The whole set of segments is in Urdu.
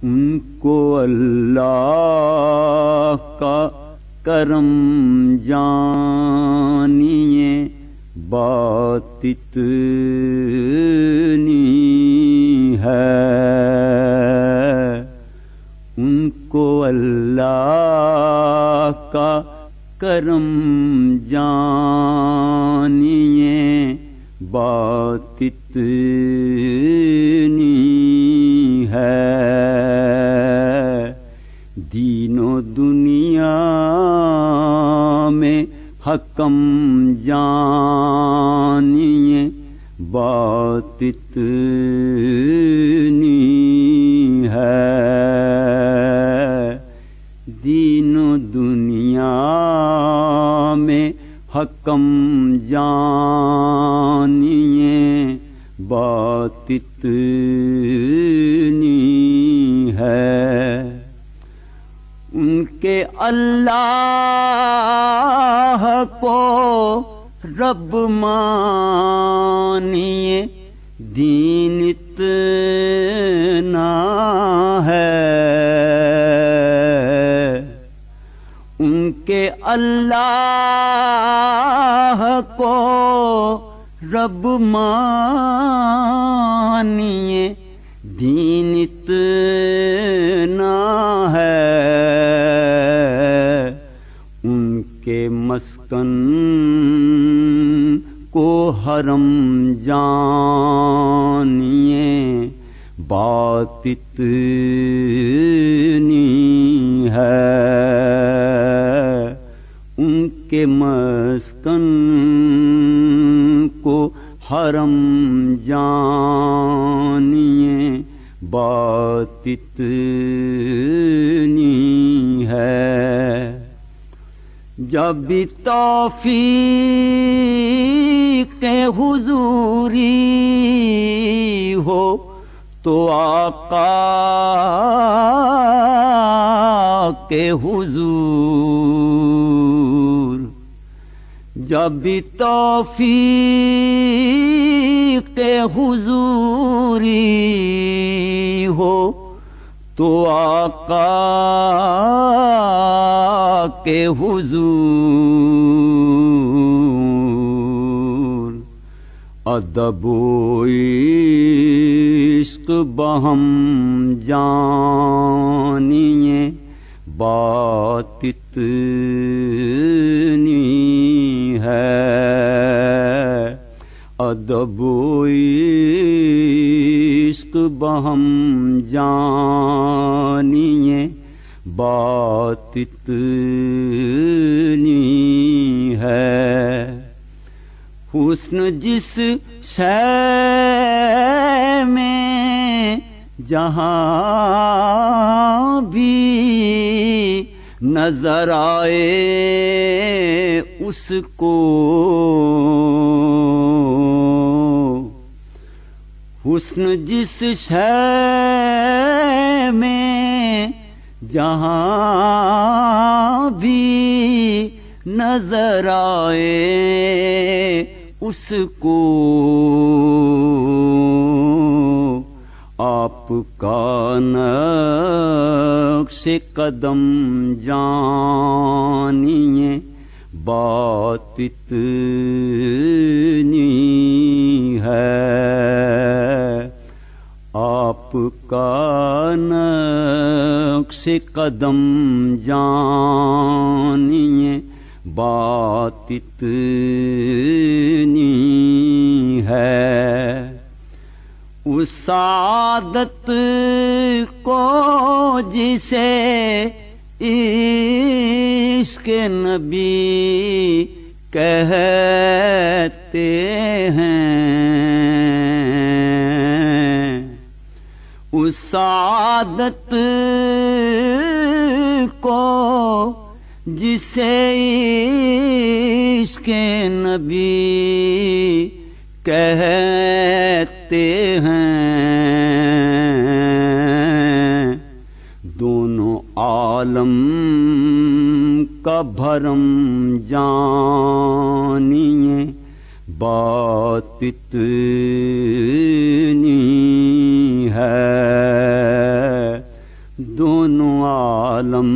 ان کو اللہ کا کرم جانیے بات اتنی ہے، ان کو اللہ کا کرم جانیے بات اتنی ہے، دین و دنیا میں حکم جانیے بات اتنی ہے، دین و دنیا میں حکم جانیے بات اتنی ہے، ان کے اللہ کو رب مانیے دین اتنا ہے، ان کے اللہ کو رب مانیے دین اتنا ہے، ان کے مسکن کو حرم جانیے بات اتنی ہے، ان کے مسکن کو حرم جانیے بات اتنی ہے، جب بھی توفیق حضوری ہو تو آقا کے حضور، جب بھی توفیق حضوری ہو تو آقا کے حضور، ادب و عشق بہم جانیے بات اتنی ہے، ادب و عشق بہم جانیے بات اتنی ہے، حسن جس شے میں جہاں بھی نظر آئے اس کو، حسن جس شے میں جہاں بھی نظر آئے اس کو، آپ کا نقش قدم جانیے بات اتنی ہے، آپ کا نقش قدم جانیے بات اتنی ہے، اس سعادت کو جسے عشق نبی کہتے ہیں، اس سعادت کو جسے عشق نبی کہتے ہیں، دونوں عالم کا بھرم جانیے بات اتنی ہے، دونوں عالم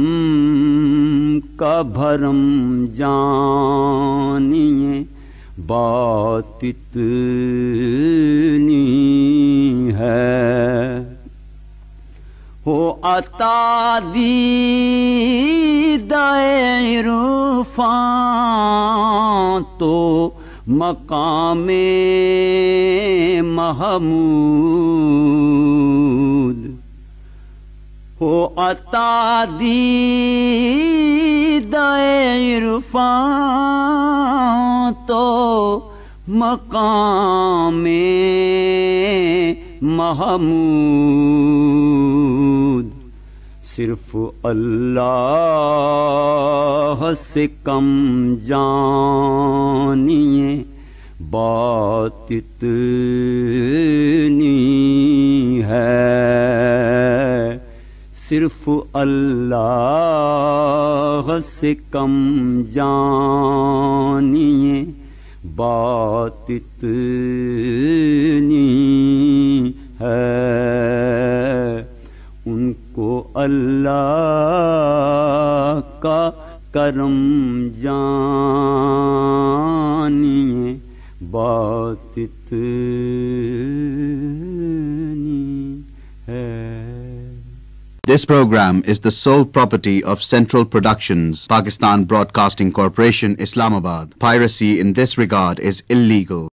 کا بھرم جانیے بات اتنی ہے ہو عطا دید عرفان تو مقام محمود ہو عطا دید عرفان تو مقام محمود صرف اللہ سے کم جانیے بات اتنی ہے صرف اللہ سے کم جانیے بات اتنی ہے ان کو اللہ کا کرم جانیے بات اتنی ہے. This program is the sole property of Central Productions, Pakistan Broadcasting Corporation, Islamabad. Piracy in this regard is illegal.